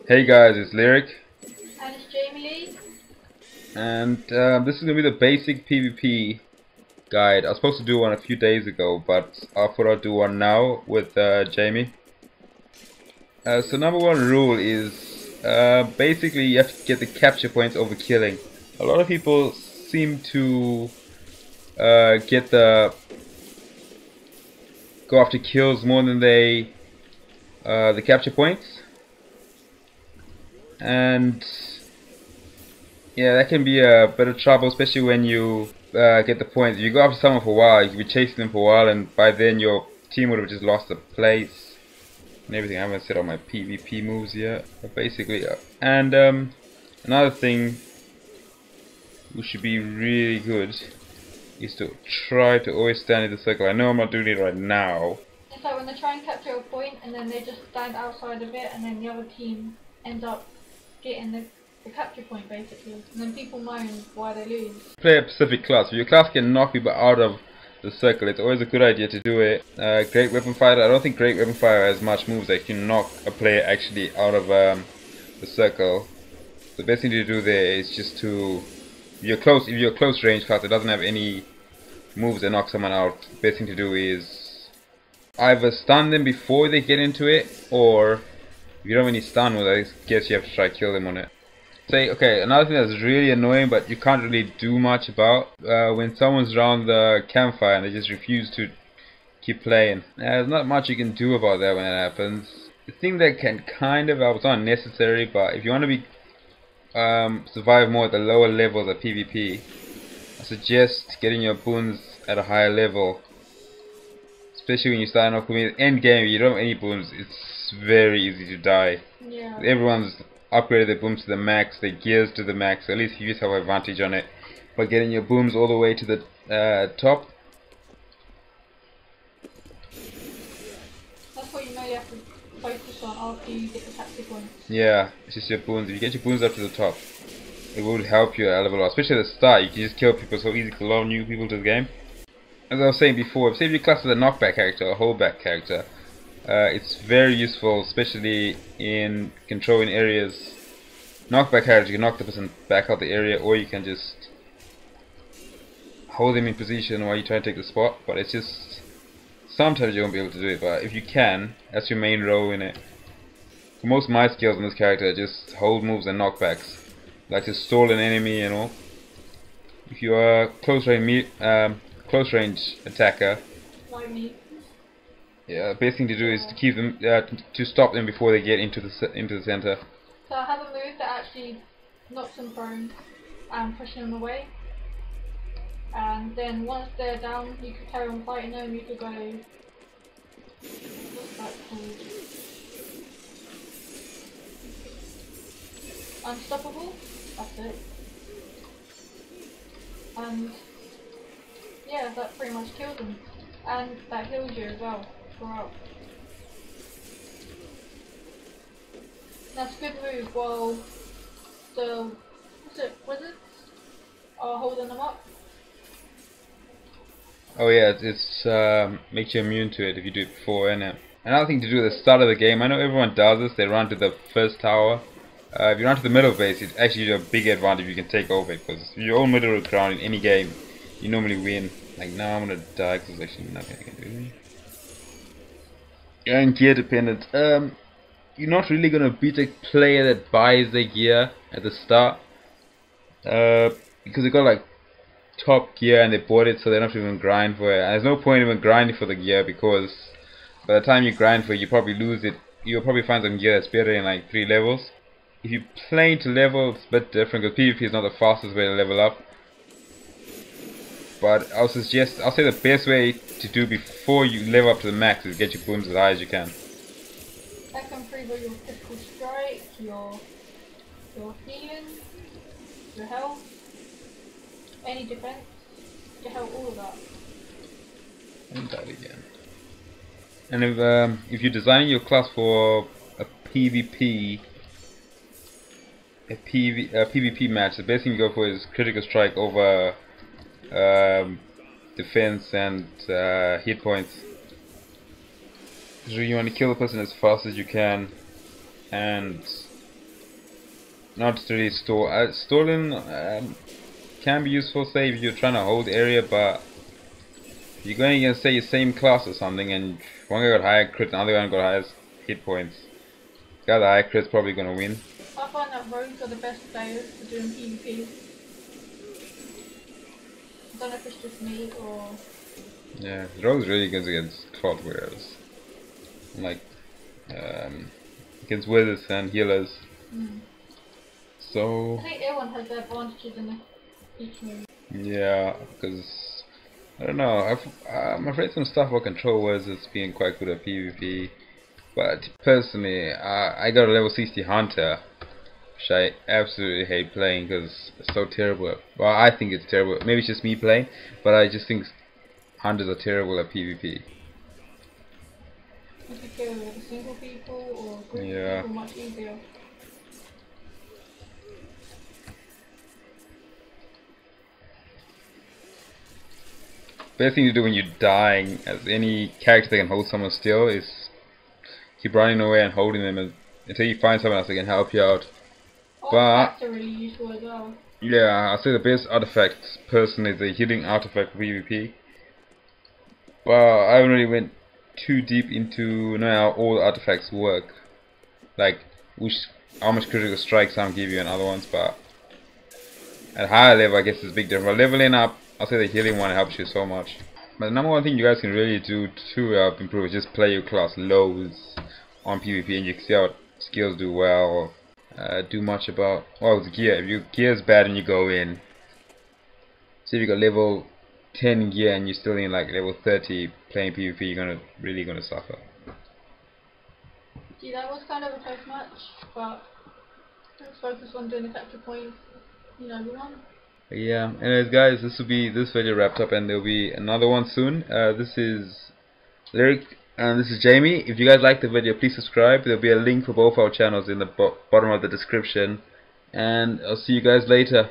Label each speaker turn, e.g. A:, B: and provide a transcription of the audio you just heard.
A: Hey guys, it's Lyric,
B: And it's Jamie Lee.
A: and this is gonna be the basic PvP guide. I was supposed to do one a few days ago, but I thought I'd do one now with Jamie. So number one rule is basically you have to get the capture points over killing. A lot of people seem to get go after kills more than the capture points, and yeah, that can be a bit of trouble, especially when you get the points. If you go after someone for a while, you can be chasing them for a while, and by then your team would have just lost the place and everything. I haven't set all my PvP moves yet, but basically, and another thing which should be really good is to try to always stand in the circle. I know I'm not doing it right now.
B: It's like when they try and capture a point and then they just stand outside of it and then the other team ends up getting the capture point basically. And then people moan why they lose.
A: Play a specific class. If your class can knock people out of the circle, it's always a good idea to do it. Great Weapon Fighter, I don't think Great Weapon Fighter has much moves that can knock a player actually out of the circle. The best thing to do there is just to, if you're a close range class that doesn't have any moves that knock someone out, the best thing to do is either stun them before they get into it, or if you don't have any stun, well, I guess you have to try to kill them on it. Okay, another thing that's really annoying but you can't really do much about, when someone's around the campfire and they just refuse to keep playing. There's not much you can do about that when it happens. The thing that can kind of help, it's not necessary, but if you want to be survive more at the lower levels of PvP, I suggest getting your boons at a higher level. Especially when you start off with end game, you don't have any boons, it's very easy to die.
B: Yeah.
A: Everyone's upgraded their booms to the max, their gears to the max, so at least you just have an advantage on it by getting your booms all the way to the top.
B: That's what you know you have to focus on after you get the capture points.
A: Yeah, it's just your booms. If you get your booms up to the top, it will help you a level up. Especially at the start, you can just kill people so easy because a lot of new people to the game. As I was saying before, say if your class is a knockback character or holdback character, it's very useful, especially in controlling areas. Knockback character, you can knock the person back out the area, or you can just hold them in position while you try to take the spot. But it's just sometimes you won't be able to do it. But if you can, that's your main role in it. For most of my skills on this character are just hold moves and knockbacks, like to stall an enemy and all. If you are close range attacker,
B: Like me.
A: yeah, the best thing to do is to keep them, to stop them before they get into the center.
B: So I have a move that actually knocks them prone and pushing them away. And then once they're down, you can carry on fighting them. You could go. What's that called? Unstoppable. That's it. And yeah, that pretty much kills them. And that heals you as well throughout. That's a good move while the wizards are holding them up.
A: Oh yeah, it's makes you immune to it if you do it before, innit? Another thing to do at the start of the game, I know everyone does this, they run to the first tower. If you run to the middle base, it actually gives you a big advantage if you can take over it, because if you own middle ground in any game, you normally win. Like now I'm gonna die because there's actually nothing I can do. And gear dependent. You're not really gonna beat a player that buys the gear at the start. Because they got like top gear and they bought it, so they don't have to even grind for it. And there's no point even grinding for the gear, because by the time you grind for it, you probably lose it. You'll probably find some gear that's better in like 3 levels. If you play to level, it's a bit different because PvP is not the fastest way to level up. But I'll say the best way to do before you level up to the max is get your booms as high as you can.
B: That can improve all your physical strike, your healing, your health, any defense, your health, all of that.
A: And that again. And if you're designing your class for a PvP match, the best thing you go for is critical strike over defense and hit points. So you want to kill the person as fast as you can, and not really store. Stolen can be useful, say if you're trying to hold area, but you're going against say your same class or something, and one guy got higher crit, another guy got higher hit points. The guy with the higher crit's probably gonna win.
B: I find that rogues are the best players for doing PvP. I don't know if it's just me or...
A: Yeah, rogue's really good against cloth wearers. Like, against wizards and healers. So...
B: I think everyone has their advantages in each move.
A: Yeah, because... I don't know, I'm afraid some stuff about control wizards being quite good at PvP. But personally, I got a level 60 hunter, which I absolutely hate playing because it's so terrible. Well, I think it's terrible. Maybe it's just me playing, but I just think hunters are terrible at PvP.
B: If you kill single people or group
A: Yeah.
B: people, much easier.
A: Best thing to do when you're dying, as any character that can hold someone still, is keep running away and holding them until you find someone else that can help you out.
B: Artifacts are really useful as well.
A: Yeah, I'd say the best artifact personally is the healing artifact for PvP. But I haven't really went too deep into know how all the artifacts work. Like how much critical strike some give you and other ones, but at higher level I guess it's a big difference. But leveling up, I'll say the healing one helps you so much. But the number one thing you guys can really do to help improve is just play your class lows on PvP, and you can see how skills do well. Do much about, well, with gear. If your gear is bad and you go in, say if you got level 10 gear and you're still in like level 30 playing PvP, you're really gonna suffer.
B: Gee, that was kind of a close match, but let's focus on doing the capture points. You know, we won.
A: Yeah, anyways guys, this video wrapped up, and there'll be another one soon. This is Lyric and this is Jamie. If you guys like the video, please subscribe. There'll be a link for both our channels in the bottom of the description, and I'll see you guys later.